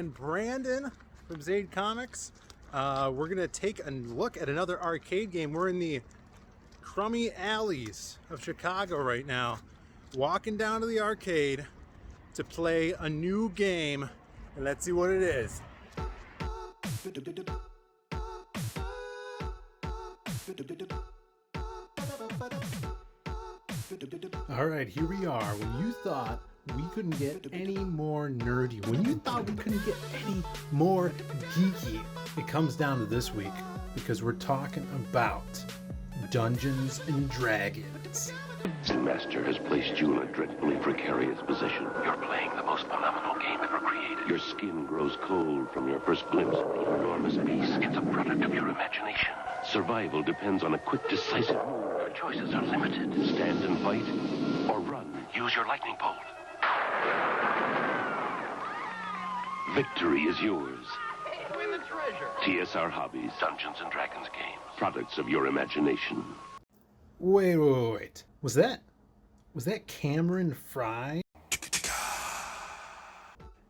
and Brandon from Zaid Comics. We're gonna take a look at another arcade game. We're in the crummy alleys of Chicago right now, walking down to the arcade to play a new game, and let's see what it is. All right, here we are. When you thought we couldn't get any more nerdy, when you thought we couldn't get any more geeky, it comes down to this week, because we're talking about Dungeons and Dragons. The Master has placed you in a dreadfully precarious position. You're playing the most phenomenal game ever created. Your skin grows cold from your first glimpse of the enormous beast. It's a product of your imagination. Survival depends on a quick, decisive move. Your choices are limited. Stand and fight, or run. Use your lightning bolt. Victory is yours. Win the treasure. TSR Hobbies, Dungeons and Dragons games. Products of your imagination. Wait. Was that Cameron Fry?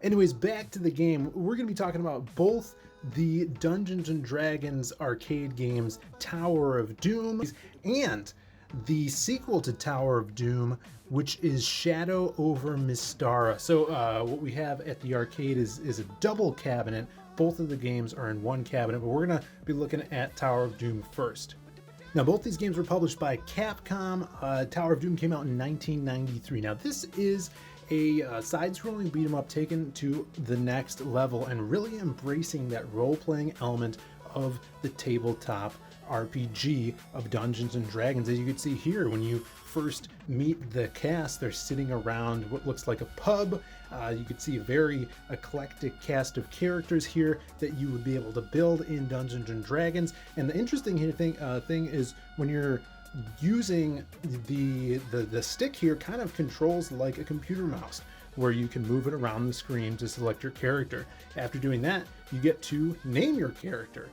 Anyways, back to the game. We're going to be talking about both the Dungeons and Dragons arcade games, Tower of Doom, and the sequel to Tower of Doom, which is Shadow over Mystera. So what we have at the arcade is a double cabinet. Both of the games are in one cabinet, but we're going to be looking at Tower of Doom first. Now, both these games were published by Capcom. Tower of Doom came out in 1993. Now, this is a side-scrolling beat-em-up taken to the next level and really embracing that role-playing element of the tabletop RPG of Dungeons and Dragons. As you can see here, when you first meet the cast, they're sitting around what looks like a pub. You can see a very eclectic cast of characters here that you would be able to build in Dungeons and Dragons. And the interesting thing is when you're using the stick here, kind of controls like a computer mouse, where you can move it around the screen to select your character. After doing that, you get to name your character.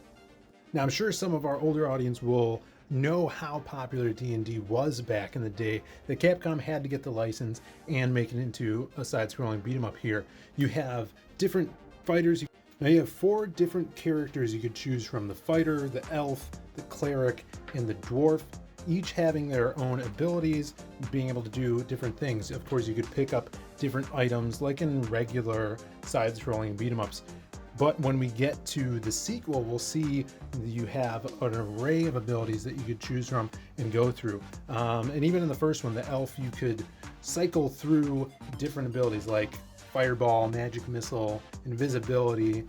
Now, I'm sure some of our older audience will know how popular D&D was back in the day, that Capcom had to get the license and make it into a side-scrolling beat-em-up here. You have different fighters. Now you have 4 different characters you could choose from: the fighter, the elf, the cleric, and the dwarf, each having their own abilities, being able to do different things. Of course, you could pick up different items like in regular side-scrolling beat-em-ups. But when we get to the sequel, we'll see you have an array of abilities that you could choose from and go through. And even in the first one, the elf, you could cycle through different abilities like fireball, magic missile, invisibility,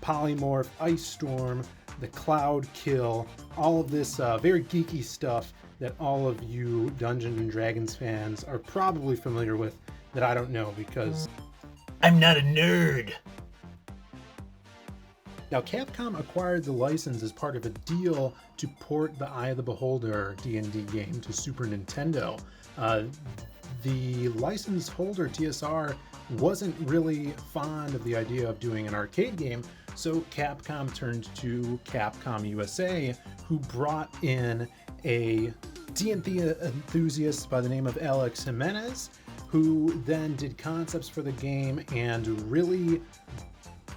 polymorph, ice storm, the cloud kill, all of this very geeky stuff that all of you Dungeons and Dragons fans are probably familiar with that I don't know because I'm not a nerd. Now, Capcom acquired the license as part of a deal to port the Eye of the Beholder D&D game to Super Nintendo. The license holder, TSR, wasn't really fond of the idea of doing an arcade game, so Capcom turned to Capcom USA, who brought in a D&D enthusiast by the name of Alex Jimenez, who then did concepts for the game and really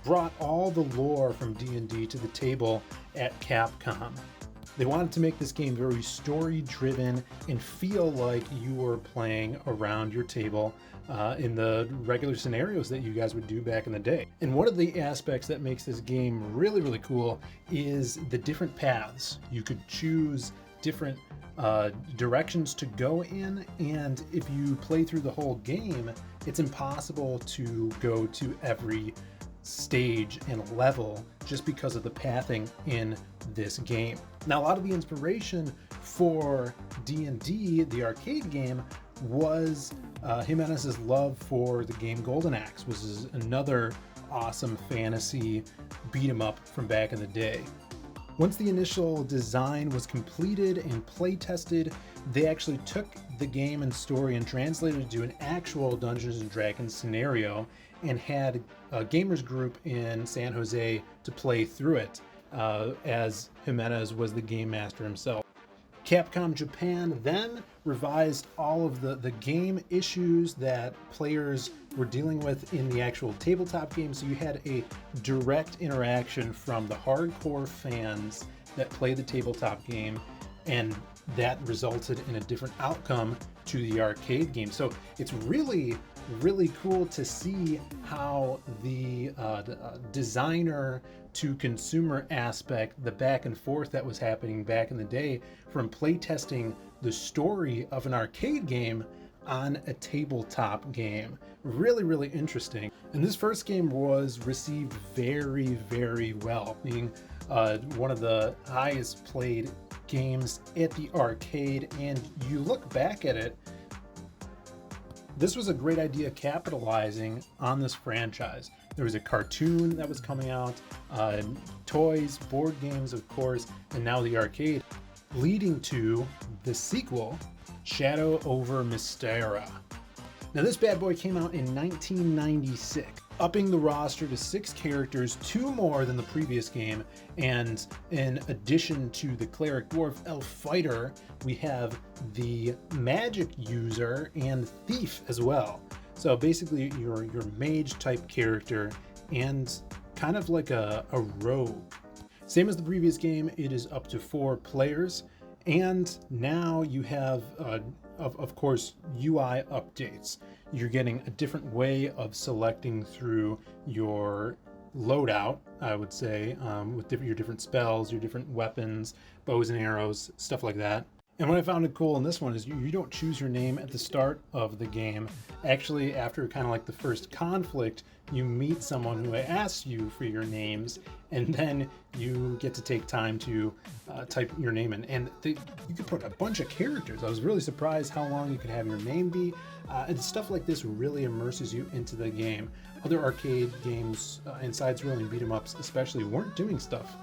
brought all the lore from D&D to the table at Capcom. They wanted to make this game very story-driven and feel like you were playing around your table in the regular scenarios that you guys would do back in the day. And one of the aspects that makes this game really, really cool is the different paths. You could choose different directions to go in, and if you play through the whole game, it's impossible to go to every stage and level just because of the pathing in this game. Now, a lot of the inspiration for D&D, the arcade game, was Jimenez's love for the game Golden Axe, which is another awesome fantasy beat 'em up from back in the day. Once the initial design was completed and play tested, they actually took the game and story and translated it to an actual Dungeons and Dragons scenario and had a gamers group in San Jose to play through it, as Jimenez was the game master himself. Capcom Japan then revised all of the game issues that players were dealing with in the actual tabletop game, so you had a direct interaction from the hardcore fans that play the tabletop game, and that resulted in a different outcome to the arcade game. So it's really cool to see how the designer to consumer aspect, the back and forth that was happening back in the day from playtesting the story of an arcade game on a tabletop game. Really interesting. And this first game was received very well, being one of the highest played games at the arcade. And you look back at it, this was a great idea capitalizing on this franchise. There was a cartoon that was coming out, toys, board games, of course, and now the arcade, leading to the sequel, Shadow over Mystera. Now this bad boy came out in 1996, upping the roster to 6 characters, 2 more than the previous game, and in addition to the cleric dwarf elf fighter, we have the magic user and thief as well. So basically your mage type character and kind of like a rogue. Same as the previous game, it is up to 4 players, and now you have of course UI updates. You're getting a different way of selecting through your loadout, I would say, with your different spells, your different weapons, bows and arrows, stuff like that. And what I found cool in this one is you don't choose your name at the start of the game. Actually, after kind of like the first conflict, you meet someone who asks you for your names, and then you get to take time to type your name in. And you could put a bunch of characters. I was really surprised how long you could have your name be. And stuff like this really immerses you into the game. Other arcade games and side-scrolling beat-em-ups especially weren't doing stuff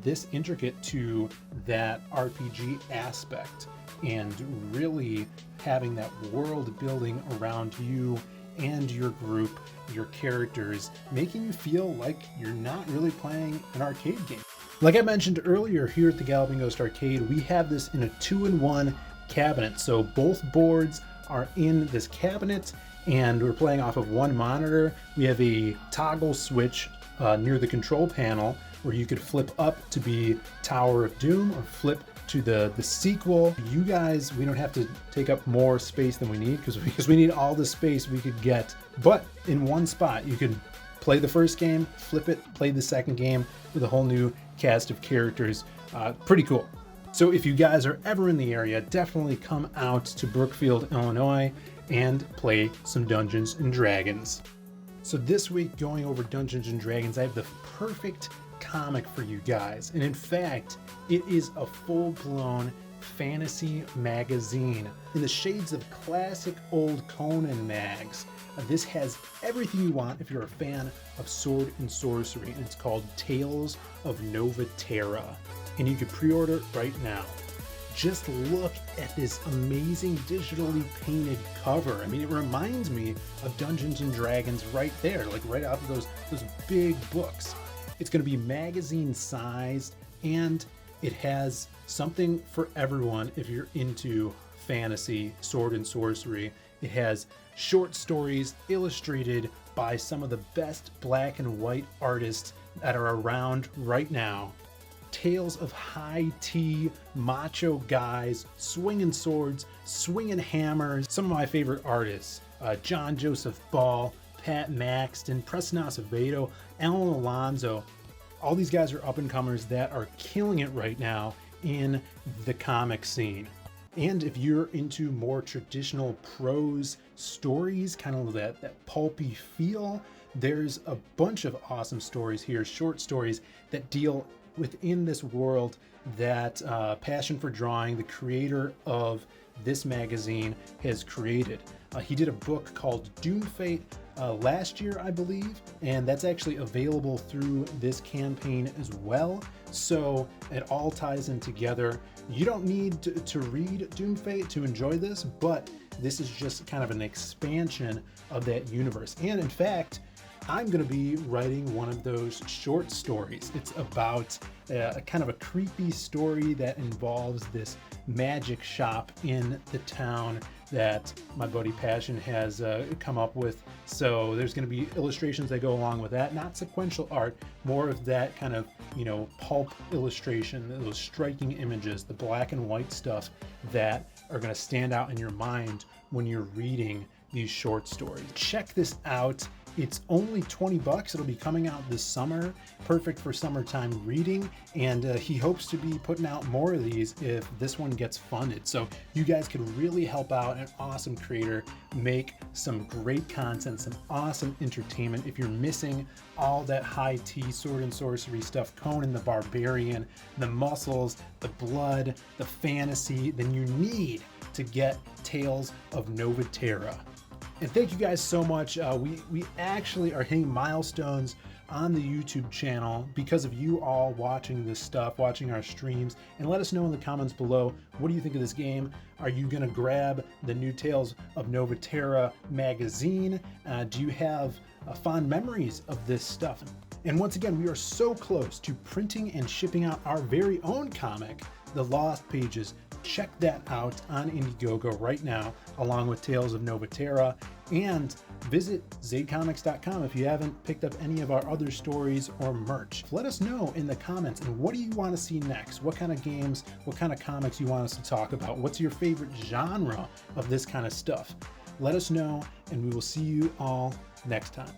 this intricate to that RPG aspect, and really having that world building around you and your group, your characters, making you feel like you're not really playing an arcade game. Like I mentioned earlier, here at the Galloping Ghost Arcade, we have this in a 2-in-1 cabinet. So both boards are in this cabinet, and we're playing off of one monitor. We have a toggle switch near the control panel where you could flip up to be Tower of Doom or flip to the sequel. You guys, we don't have to take up more space than we need because we need all the space we could get. But in one spot, you could play the first game, flip it, play the second game with a whole new cast of characters. Pretty cool. So if you guys are ever in the area, definitely come out to Brookfield, Illinois, and play some Dungeons and Dragons. So this week, going over Dungeons and Dragons, I have the perfect comic for you guys. And in fact, it is a full-blown fantasy magazine in the shades of classic old Conan mags. This has everything you want if you're a fan of sword and sorcery, and it's called Tales of Nova Terra. And you can pre-order it right now. Just look at this amazing digitally painted cover. I mean, it reminds me of Dungeons and Dragons right there, like right out of those big books. It's going to be magazine sized, and it has something for everyone if you're into fantasy, sword and sorcery. It has short stories illustrated by some of the best black and white artists that are around right now. Tales of high tea, macho guys, swinging swords, swinging hammers. Some of my favorite artists, John Joseph Ball, Pat Maxton, Preston Acevedo, Alan Alonso. All these guys are up-and-comers that are killing it right now in the comic scene. And if you're into more traditional prose stories, kind of that pulpy feel, there's a bunch of awesome stories here, short stories that deal within this world that Passion for Drawing, the creator of this magazine, has created. He did a book called Doom Fate last year, I believe, and that's actually available through this campaign as well. So it all ties in together. You don't need to read Doom Fate to enjoy this, but this is just kind of an expansion of that universe. And in fact, I'm going to be writing one of those short stories. It's about a kind of a creepy story that involves this magic shop in the town that my buddy Passion has come up with. So there's going to be illustrations that go along with that, not sequential art, more of that kind of, pulp illustration, those striking images, the black and white stuff that are going to stand out in your mind when you're reading these short stories. Check this out. It's only $20. It'll be coming out this summer, perfect for summertime reading, and he hopes to be putting out more of these if this one gets funded. So you guys could really help out an awesome creator make some great content, some awesome entertainment. If you're missing all that high tea sword and sorcery stuff, Conan the Barbarian, the muscles, the blood, the fantasy, then you need to get Tales of Nova Terra. And thank you guys so much. We actually are hitting milestones on the YouTube channel because of you all watching this stuff, watching our streams, and let us know in the comments below, what do you think of this game? Are you gonna grab the new Tales of Nova Terra magazine? Do you have fond memories of this stuff? And once again, we are so close to printing and shipping out our very own comic, The Lost Pages. Check that out on Indiegogo right now, along with Tales of Nova Terra, and visit zadecomics.com if you haven't picked up any of our other stories or merch. Let us know in the comments, and what do you want to see next? What kind of games, what kind of comics you want us to talk about? What's your favorite genre of this kind of stuff? Let us know, and we will see you all next time.